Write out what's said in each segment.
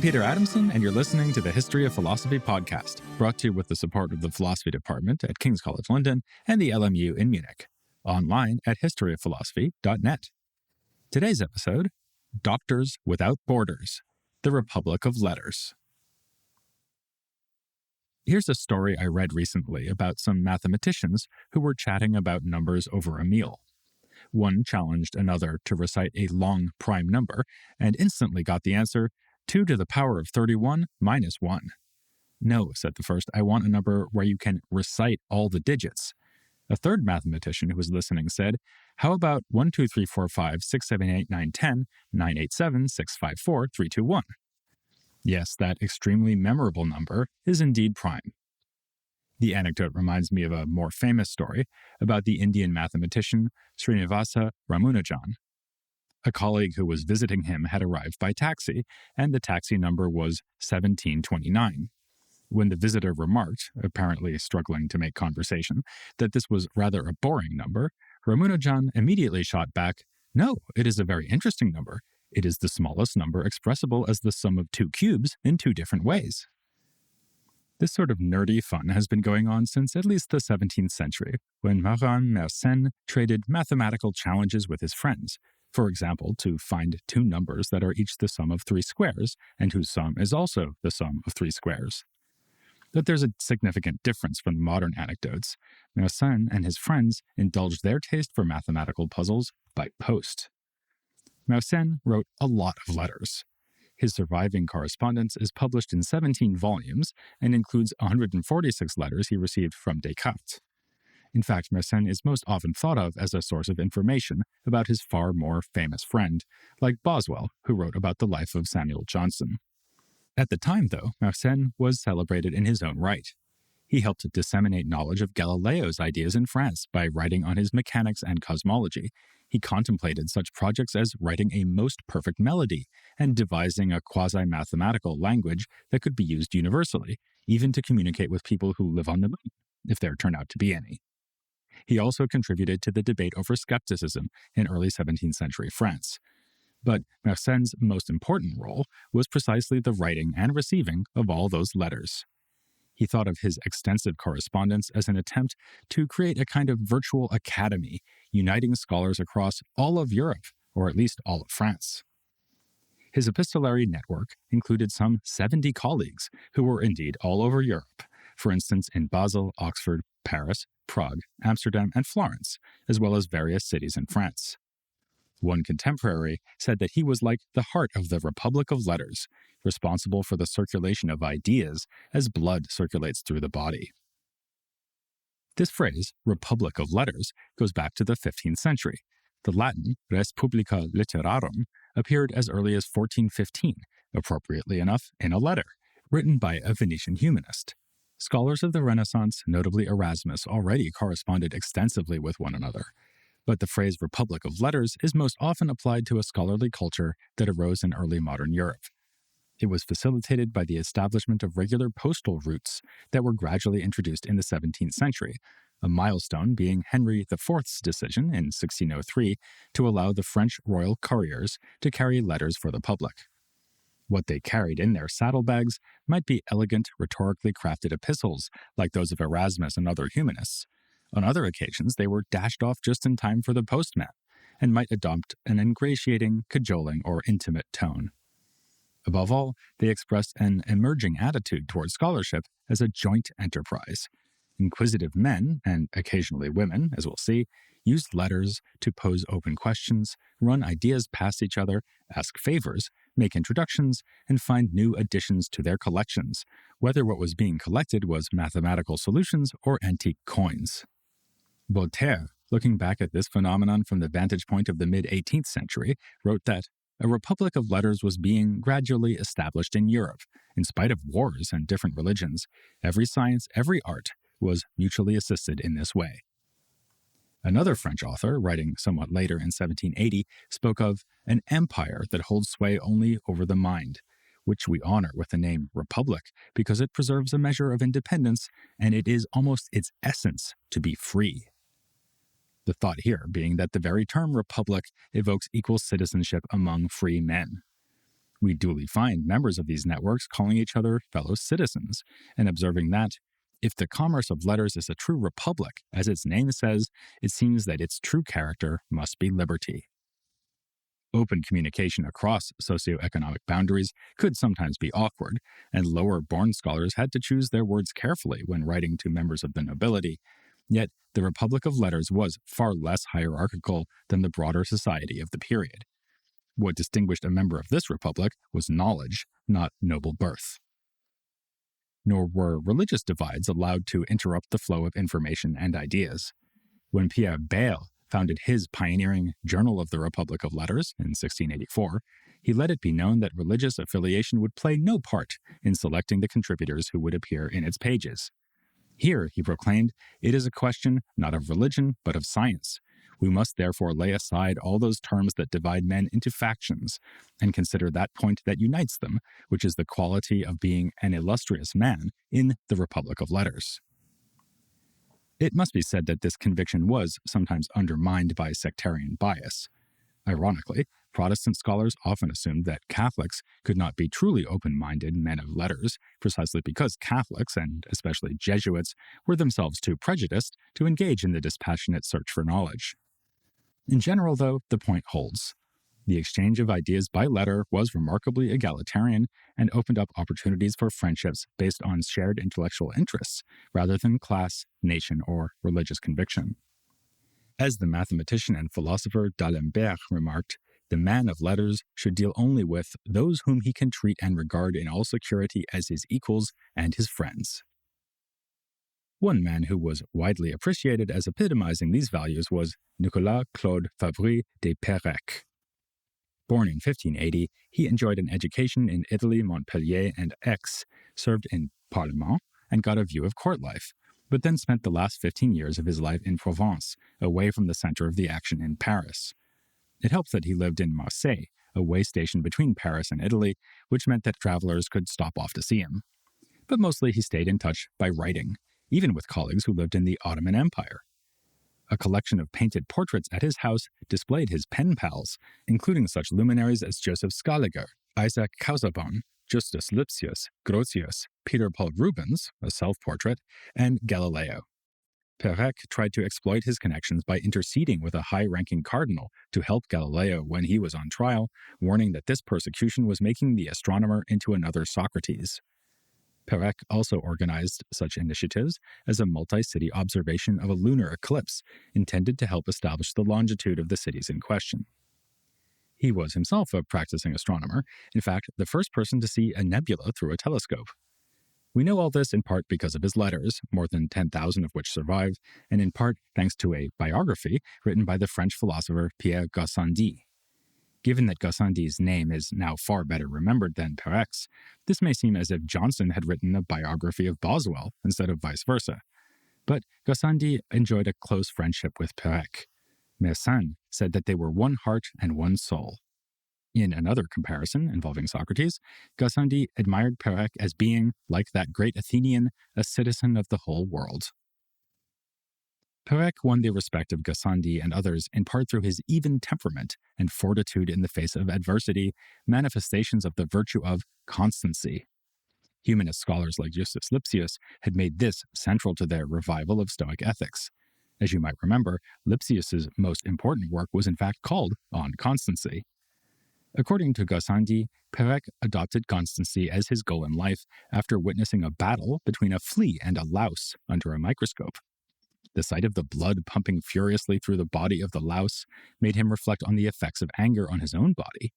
Peter Adamson, and you're listening to the History of Philosophy podcast, brought to you with the support of the Philosophy Department at King's College London and the LMU in Munich. Online at historyofphilosophy.net. Today's episode, Doctors Without Borders, the Republic of Letters. Here's a story I read recently about some mathematicians who were chatting about numbers over a meal. One challenged another to recite a long prime number and instantly got the answer, 2 to the power of 31 minus 1. No, said the first, I want a number where you can recite all the digits. A third mathematician who was listening said, how about 1, 2, 3, 4, 5, 6, 7, 8, 9, 10, 9, 8, 7, 6, 5, 4, 3, 2, 1. Yes, that extremely memorable number is indeed prime. The anecdote reminds me of a more famous story about the Indian mathematician Srinivasa Ramanujan. A colleague who was visiting him had arrived by taxi, and the taxi number was 1729. When the visitor remarked, apparently struggling to make conversation, that this was rather a boring number, Ramanujan immediately shot back, no, it is a very interesting number. It is the smallest number expressible as the sum of 2 cubes in 2 different ways. This sort of nerdy fun has been going on since at least the 17th century, when Mersenne traded mathematical challenges with his friends. For example, to find 2 numbers that are each the sum of 3 squares, and whose sum is also the sum of 3 squares. But there's a significant difference from the modern anecdotes. Mersenne and his friends indulged their taste for mathematical puzzles by post. Mersenne wrote a lot of letters. His surviving correspondence is published in 17 volumes and includes 146 letters he received from Descartes. In fact, Mersenne is most often thought of as a source of information about his far more famous friend, like Boswell, who wrote about the life of Samuel Johnson. At the time, though, Mersenne was celebrated in his own right. He helped disseminate knowledge of Galileo's ideas in France by writing on his mechanics and cosmology. He contemplated such projects as writing a most perfect melody and devising a quasi-mathematical language that could be used universally, even to communicate with people who live on the moon, if there turn out to be any. He also contributed to the debate over skepticism in early 17th century France. But Mersenne's most important role was precisely the writing and receiving of all those letters. He thought of his extensive correspondence as an attempt to create a kind of virtual academy, uniting scholars across all of Europe, or at least all of France. His epistolary network included some 70 colleagues who were indeed all over Europe, for instance in Basel, Oxford, Paris, Prague, Amsterdam, and Florence, as well as various cities in France. One contemporary said that he was like the heart of the Republic of Letters, responsible for the circulation of ideas as blood circulates through the body. This phrase, Republic of Letters, goes back to the 15th century. The Latin Res Publica Literarum appeared as early as 1415, appropriately enough, in a letter, written by a Venetian humanist. Scholars of the Renaissance, notably Erasmus, already corresponded extensively with one another. But the phrase Republic of Letters is most often applied to a scholarly culture that arose in early modern Europe. It was facilitated by the establishment of regular postal routes that were gradually introduced in the 17th century, a milestone being Henry IV's decision in 1603 to allow the French royal couriers to carry letters for the public. What they carried in their saddlebags might be elegant, rhetorically crafted epistles like those of Erasmus and other humanists. On other occasions, they were dashed off just in time for the postman and might adopt an ingratiating, cajoling, or intimate tone. Above all, they expressed an emerging attitude toward scholarship as a joint enterprise. Inquisitive men, and occasionally women, as we'll see, used letters to pose open questions, run ideas past each other, ask favors, make introductions, and find new additions to their collections, whether what was being collected was mathematical solutions or antique coins. Voltaire, looking back at this phenomenon from the vantage point of the mid-18th century, wrote that a republic of letters was being gradually established in Europe. In spite of wars and different religions, every science, every art was mutually assisted in this way. Another French author, writing somewhat later in 1780, spoke of an empire that holds sway only over the mind, which we honor with the name republic because it preserves a measure of independence and it is almost its essence to be free. The thought here being that the very term republic evokes equal citizenship among free men. We duly find members of these networks calling each other fellow citizens, and observing that, if the commerce of letters is a true republic, as its name says, it seems that its true character must be liberty. Open communication across socioeconomic boundaries could sometimes be awkward, and lower-born scholars had to choose their words carefully when writing to members of the nobility. Yet, the Republic of Letters was far less hierarchical than the broader society of the period. What distinguished a member of this republic was knowledge, not noble birth. Nor were religious divides allowed to interrupt the flow of information and ideas. When Pierre Bayle founded his pioneering Journal of the Republic of Letters in 1684, he let it be known that religious affiliation would play no part in selecting the contributors who would appear in its pages. Here, he proclaimed, it is a question not of religion, but of science. We must therefore lay aside all those terms that divide men into factions, and consider that point that unites them, which is the quality of being an illustrious man in the Republic of Letters. It must be said that this conviction was sometimes undermined by sectarian bias. Ironically, Protestant scholars often assumed that Catholics could not be truly open-minded men of letters, precisely because Catholics, and especially Jesuits, were themselves too prejudiced to engage in the dispassionate search for knowledge. In general, though, the point holds. The exchange of ideas by letter was remarkably egalitarian and opened up opportunities for friendships based on shared intellectual interests rather than class, nation, or religious conviction. As the mathematician and philosopher d'Alembert remarked, the man of letters should deal only with those whom he can treat and regard in all security as his equals and his friends. One man who was widely appreciated as epitomizing these values was Nicolas Claude Fabry de Peiresc. Born in 1580, he enjoyed an education in Italy, Montpellier, and Aix, served in Parlement, and got a view of court life, but then spent the last 15 years of his life in Provence, away from the center of the action in Paris. It helped that he lived in Marseille, a way station between Paris and Italy, which meant that travelers could stop off to see him. But mostly he stayed in touch by writing, even with colleagues who lived in the Ottoman Empire. A collection of painted portraits at his house displayed his pen pals, including such luminaries as Joseph Scaliger, Isaac Casaubon, Justus Lipsius, Grotius, Peter Paul Rubens, a self-portrait, and Galileo. Peiresc tried to exploit his connections by interceding with a high-ranking cardinal to help Galileo when he was on trial, warning that this persecution was making the astronomer into another Socrates. Peiresc also organized such initiatives as a multi-city observation of a lunar eclipse intended to help establish the longitude of the cities in question. He was himself a practicing astronomer, in fact, the first person to see a nebula through a telescope. We know all this in part because of his letters, more than 10,000 of which survive, and in part thanks to a biography written by the French philosopher Pierre Gassendi. Given that Gassendi's name is now far better remembered than Peirec's, this may seem as if Johnson had written a biography of Boswell instead of vice versa. But Gassendi enjoyed a close friendship with Peiresc. Mersenne said that they were one heart and one soul. In another comparison involving Socrates, Gassendi admired Peiresc as being, like that great Athenian, a citizen of the whole world. Peiresc won the respect of Gassendi and others in part through his even temperament and fortitude in the face of adversity, manifestations of the virtue of constancy. Humanist scholars like Justus Lipsius had made this central to their revival of Stoic ethics. As you might remember, Lipsius's most important work was in fact called On Constancy. According to Gassendi, Peiresc adopted constancy as his goal in life after witnessing a battle between a flea and a louse under a microscope. The sight of the blood pumping furiously through the body of the louse made him reflect on the effects of anger on his own body.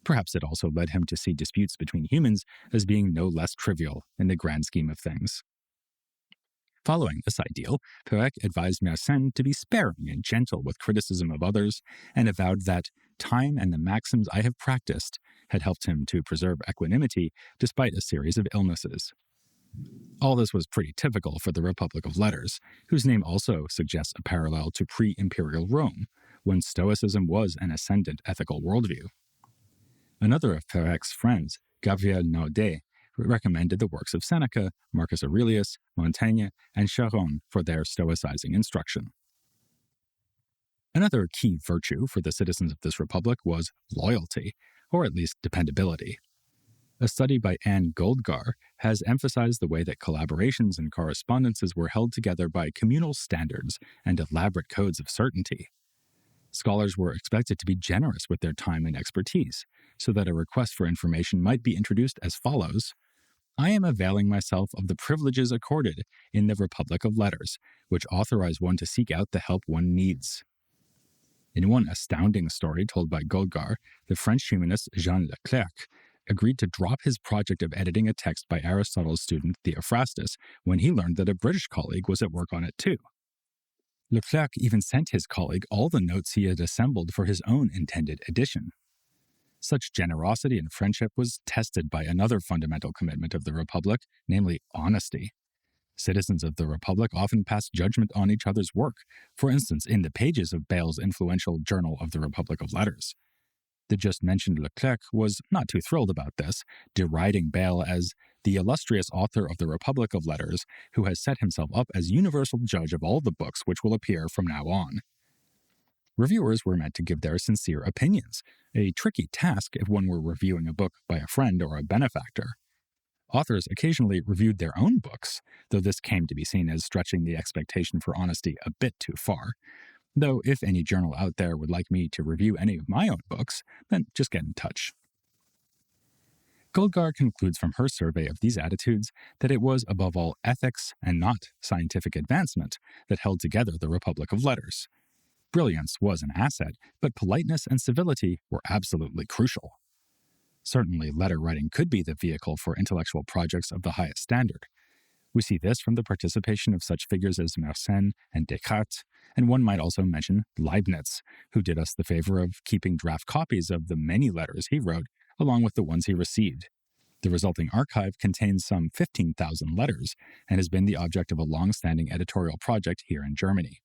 Perhaps it also led him to see disputes between humans as being no less trivial in the grand scheme of things. Following this ideal, Peiresc advised Mersenne to be sparing and gentle with criticism of others, and avowed that time and the maxims I have practiced had helped him to preserve equanimity despite a series of illnesses. All this was pretty typical for the Republic of Letters, whose name also suggests a parallel to pre-imperial Rome, when Stoicism was an ascendant ethical worldview. Another of Peirec's friends, Gabriel Naudé, recommended the works of Seneca, Marcus Aurelius, Montaigne, and Charon for their stoicizing instruction. Another key virtue for the citizens of this republic was loyalty, or at least dependability. A study by Anne Goldgar has emphasized the way that collaborations and correspondences were held together by communal standards and elaborate codes of certainty. Scholars were expected to be generous with their time and expertise, so that a request for information might be introduced as follows: I am availing myself of the privileges accorded in the Republic of Letters, which authorize one to seek out the help one needs. In one astounding story told by Goldgar, the French humanist Jean Leclerc agreed to drop his project of editing a text by Aristotle's student Theophrastus when he learned that a British colleague was at work on it too. Leclerc even sent his colleague all the notes he had assembled for his own intended edition. Such generosity and friendship was tested by another fundamental commitment of the Republic, namely honesty. Citizens of the Republic often passed judgment on each other's work, for instance, in the pages of Bayle's influential Journal of the Republic of Letters. The just-mentioned Leclerc was not too thrilled about this, deriding Bayle as the illustrious author of the Republic of Letters who has set himself up as universal judge of all the books which will appear from now on. Reviewers were meant to give their sincere opinions, a tricky task if one were reviewing a book by a friend or a benefactor. Authors occasionally reviewed their own books, though this came to be seen as stretching the expectation for honesty a bit too far. Though if any journal out there would like me to review any of my own books, then just get in touch. Goldgar concludes from her survey of these attitudes that it was above all ethics and not scientific advancement that held together the Republic of Letters. Brilliance was an asset, but politeness and civility were absolutely crucial. Certainly, letter writing could be the vehicle for intellectual projects of the highest standard. We see this from the participation of such figures as Mersenne and Descartes, and one might also mention Leibniz, who did us the favor of keeping draft copies of the many letters he wrote, along with the ones he received. The resulting archive contains some 15,000 letters and has been the object of a long-standing editorial project here in Germany.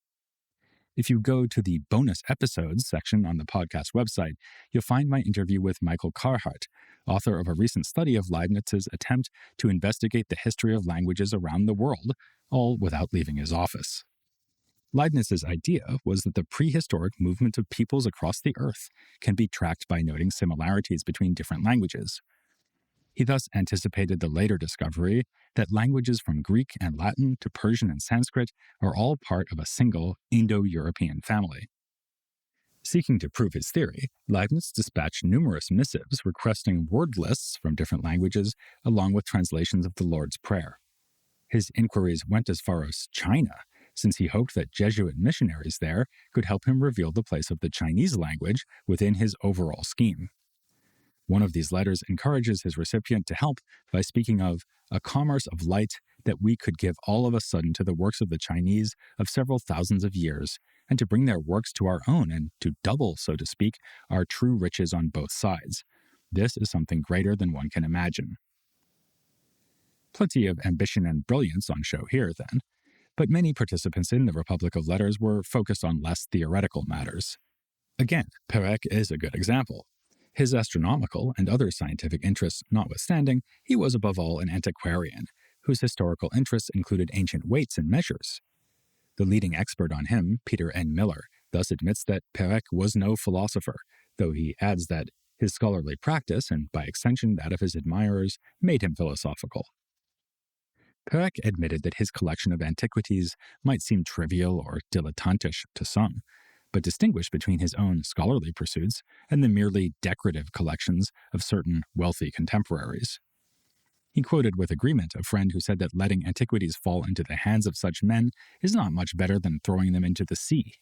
If you go to the bonus episodes section on the podcast website, you'll find my interview with Michael Carhart, author of a recent study of Leibniz's attempt to investigate the history of languages around the world, all without leaving his office. Leibniz's idea was that the prehistoric movement of peoples across the earth can be tracked by noting similarities between different languages. He thus anticipated the later discovery that languages from Greek and Latin to Persian and Sanskrit are all part of a single Indo-European family. Seeking to prove his theory, Leibniz dispatched numerous missives requesting word lists from different languages along with translations of the Lord's Prayer. His inquiries went as far as China, since he hoped that Jesuit missionaries there could help him reveal the place of the Chinese language within his overall scheme. One of these letters encourages his recipient to help by speaking of a commerce of light that we could give all of a sudden to the works of the Chinese of several thousands of years, and to bring their works to our own and to double, so to speak, our true riches on both sides. This is something greater than one can imagine. Plenty of ambition and brilliance on show here, then, but many participants in the Republic of Letters were focused on less theoretical matters. Again, Peiresc is a good example. His astronomical and other scientific interests notwithstanding, he was above all an antiquarian, whose historical interests included ancient weights and measures. The leading expert on him, Peter N. Miller, thus admits that Peiresc was no philosopher, though he adds that his scholarly practice, and by extension that of his admirers, made him philosophical. Peiresc admitted that his collection of antiquities might seem trivial or dilettantish to some, but distinguished between his own scholarly pursuits and the merely decorative collections of certain wealthy contemporaries. He quoted with agreement a friend who said that letting antiquities fall into the hands of such men is not much better than throwing them into the sea.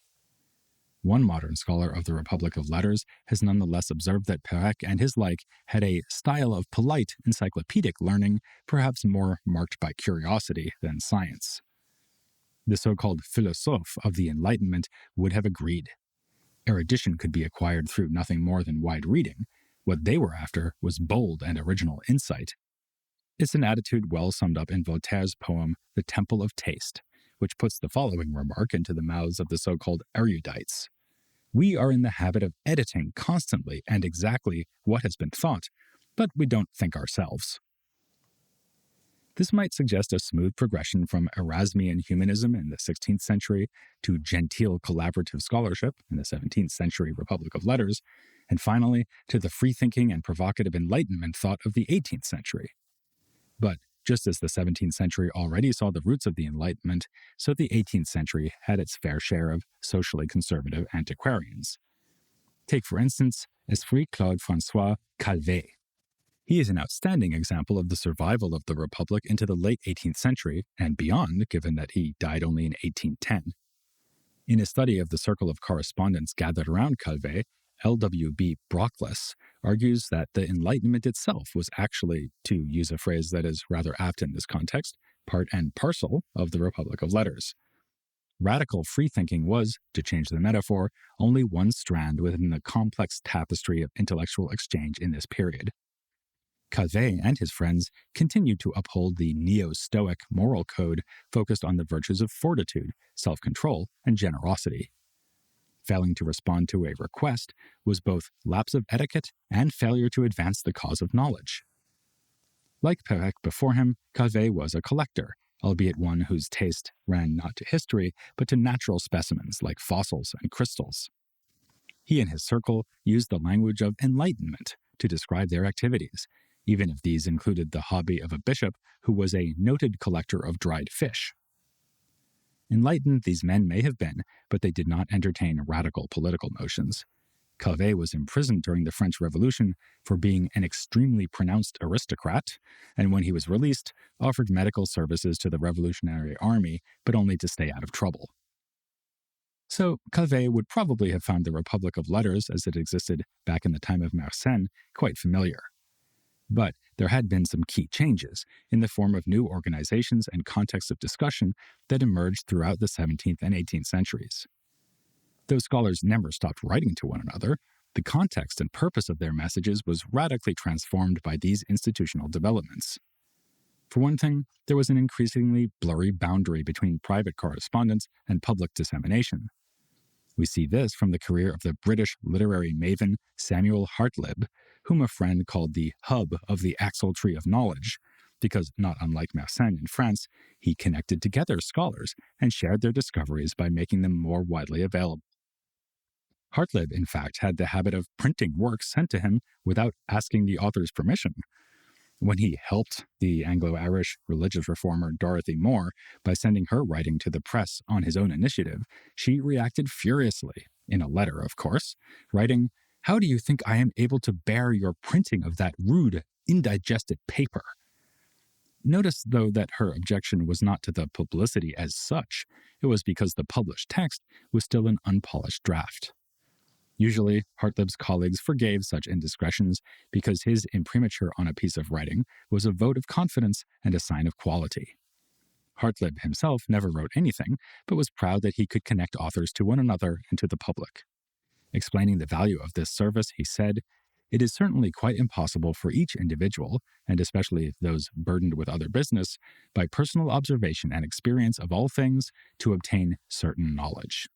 One modern scholar of the Republic of Letters has nonetheless observed that Peiresc and his like had a style of polite encyclopedic learning, perhaps more marked by curiosity than science. The so-called philosophes of the Enlightenment would have agreed. Erudition could be acquired through nothing more than wide reading. What they were after was bold and original insight. It's an attitude well summed up in Voltaire's poem The Temple of Taste, which puts the following remark into the mouths of the so-called erudites. We are in the habit of editing constantly and exactly what has been thought, but we don't think ourselves. This might suggest a smooth progression from Erasmian humanism in the 16th century to genteel collaborative scholarship in the 17th century Republic of Letters, and finally to the free-thinking and provocative Enlightenment thought of the 18th century. But just as the 17th century already saw the roots of the Enlightenment, so the 18th century had its fair share of socially conservative antiquarians. Take, for instance, Esprit Claude-François Calvet. He is an outstanding example of the survival of the Republic into the late 18th century and beyond, given that he died only in 1810. In a study of the circle of correspondence gathered around Calvet, L.W.B. Brockless argues that the Enlightenment itself was actually, to use a phrase that is rather apt in this context, part and parcel of the Republic of Letters. Radical freethinking was, to change the metaphor, only one strand within the complex tapestry of intellectual exchange in this period. Calvet and his friends continued to uphold the neo-Stoic moral code focused on the virtues of fortitude, self-control, and generosity. Failing to respond to a request was both lapse of etiquette and failure to advance the cause of knowledge. Like Peiresc before him, Calvet was a collector, albeit one whose taste ran not to history, but to natural specimens like fossils and crystals. He and his circle used the language of enlightenment to describe their activities, even if these included the hobby of a bishop who was a noted collector of dried fish. Enlightened these men may have been, but they did not entertain radical political notions. Calvet was imprisoned during the French Revolution for being an extremely pronounced aristocrat, and when he was released, offered medical services to the Revolutionary Army, but only to stay out of trouble. So Calvet would probably have found the Republic of Letters as it existed back in the time of Mersenne quite familiar. But there had been some key changes in the form of new organizations and contexts of discussion that emerged throughout the 17th and 18th centuries. Though scholars never stopped writing to one another, the context and purpose of their messages was radically transformed by these institutional developments. For one thing, there was an increasingly blurry boundary between private correspondence and public dissemination. We see this from the career of the British literary maven Samuel Hartlib, whom a friend called the hub of the axle tree of knowledge, because, not unlike Mersenne in France, he connected together scholars and shared their discoveries by making them more widely available. Hartlib, in fact, had the habit of printing works sent to him without asking the author's permission. When he helped the Anglo-Irish religious reformer Dorothy More by sending her writing to the press on his own initiative, she reacted furiously, in a letter, of course, writing, "How do you think I am able to bear your printing of that rude, indigested paper?" Notice, though, that her objection was not to the publicity as such. It was because the published text was still an unpolished draft. Usually, Hartlib's colleagues forgave such indiscretions because his imprimatur on a piece of writing was a vote of confidence and a sign of quality. Hartlib himself never wrote anything, but was proud that he could connect authors to one another and to the public. Explaining the value of this service, he said, "It is certainly quite impossible for each individual, and especially those burdened with other business, by personal observation and experience of all things, to obtain certain knowledge."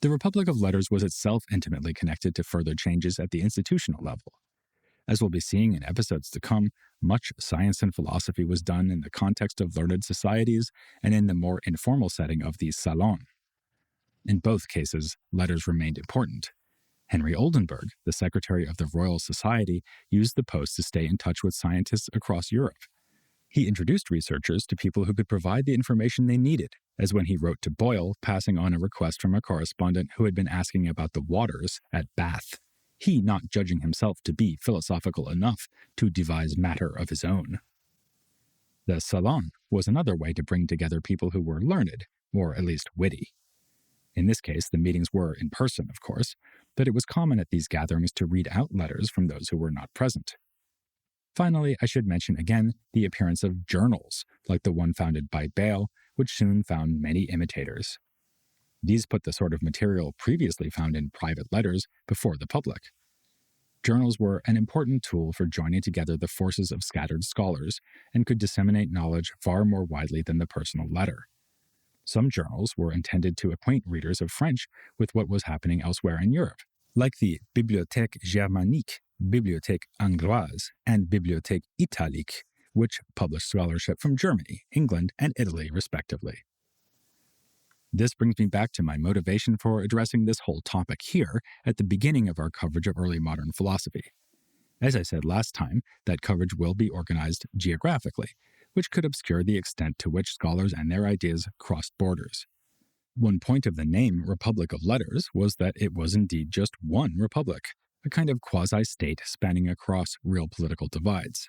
The Republic of Letters was itself intimately connected to further changes at the institutional level. As we'll be seeing in episodes to come, much science and philosophy was done in the context of learned societies and in the more informal setting of the salon. In both cases, letters remained important. Henry Oldenburg, the secretary of the Royal Society, used the post to stay in touch with scientists across Europe. He introduced researchers to people who could provide the information they needed, as when he wrote to Boyle, passing on a request from a correspondent who had been asking about the waters at Bath, he not judging himself to be philosophical enough to devise matter of his own. The salon was another way to bring together people who were learned, or at least witty. In this case, the meetings were in person, of course, but it was common at these gatherings to read out letters from those who were not present. Finally, I should mention again the appearance of journals, like the one founded by Bayle, which soon found many imitators. These put the sort of material previously found in private letters before the public. Journals were an important tool for joining together the forces of scattered scholars and could disseminate knowledge far more widely than the personal letter. Some journals were intended to acquaint readers of French with what was happening elsewhere in Europe, like the Bibliothèque Germanique, Bibliothèque Angloise, and Bibliothèque Italique, which published scholarship from Germany, England, and Italy, respectively. This brings me back to my motivation for addressing this whole topic here at the beginning of our coverage of early modern philosophy. As I said last time, that coverage will be organized geographically, which could obscure the extent to which scholars and their ideas crossed borders. One point of the name Republic of Letters was that it was indeed just one republic, a kind of quasi-state spanning across real political divides.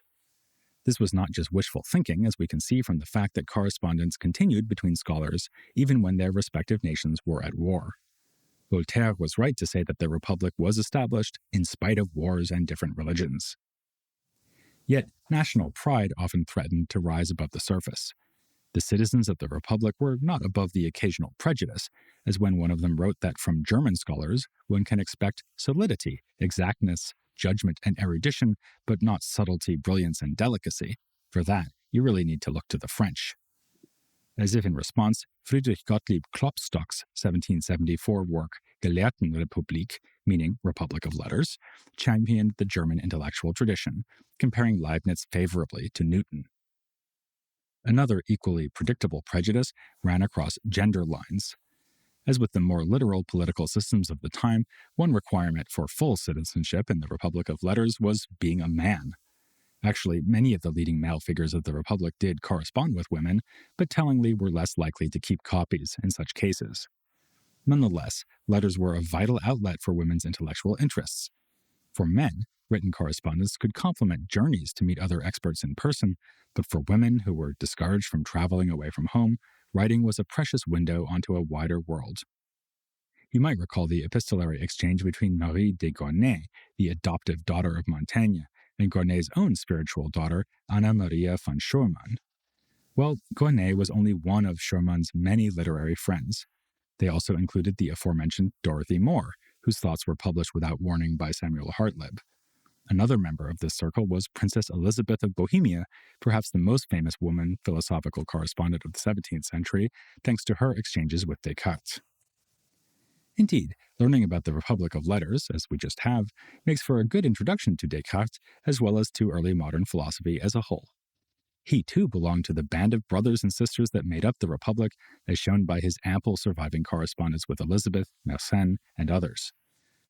This was not just wishful thinking, as we can see from the fact that correspondence continued between scholars even when their respective nations were at war. Voltaire was right to say that the Republic was established in spite of wars and different religions. Yet, national pride often threatened to rise above the surface. The citizens of the Republic were not above the occasional prejudice, as when one of them wrote that from German scholars one can expect solidity, exactness, judgment, and erudition, but not subtlety, brilliance, and delicacy. For that, you really need to look to the French. As if in response, Friedrich Gottlieb Klopstock's 1774 work Gelehrtenrepublik, meaning Republic of Letters, championed the German intellectual tradition, comparing Leibniz favorably to Newton. Another equally predictable prejudice ran across gender lines. As with the more literal political systems of the time, one requirement for full citizenship in the Republic of Letters was being a man. Actually, many of the leading male figures of the Republic did correspond with women, but tellingly were less likely to keep copies in such cases. Nonetheless, letters were a vital outlet for women's intellectual interests. For men, written correspondence could complement journeys to meet other experts in person, but for women who were discouraged from traveling away from home, writing was a precious window onto a wider world. You might recall the epistolary exchange between Marie de Gournay, the adoptive daughter of Montaigne, and Gournay's own spiritual daughter, Anna Maria von Schurman. Well, Gournay was only one of Schurman's many literary friends. They also included the aforementioned Dorothy Moore, whose thoughts were published without warning by Samuel Hartlib. Another member of this circle was Princess Elizabeth of Bohemia, perhaps the most famous woman philosophical correspondent of the 17th century, thanks to her exchanges with Descartes. Indeed, learning about the Republic of Letters, as we just have, makes for a good introduction to Descartes as well as to early modern philosophy as a whole. He too belonged to the band of brothers and sisters that made up the Republic, as shown by his ample surviving correspondence with Elizabeth, Mersenne, and others.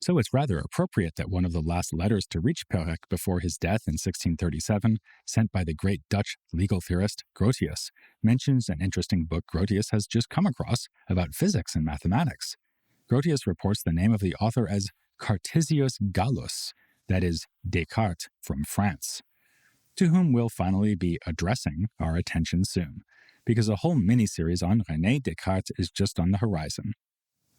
So it's rather appropriate that one of the last letters to reach Peiresc before his death in 1637, sent by the great Dutch legal theorist Grotius, mentions an interesting book Grotius has just come across about physics and mathematics. Grotius reports the name of the author as Cartesius Gallus, that is, Descartes from France, to whom we'll finally be addressing our attention soon, because a whole mini-series on René Descartes is just on the horizon.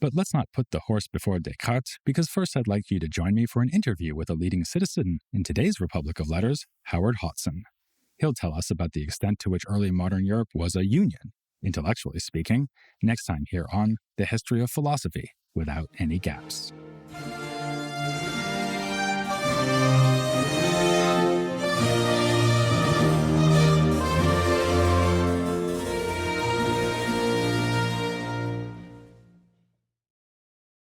But let's not put the horse before Descartes, because first I'd like you to join me for an interview with a leading citizen in today's Republic of Letters, Howard Hodson. He'll tell us about the extent to which early modern Europe was a union, intellectually speaking, next time here on The History of Philosophy Without Any Gaps.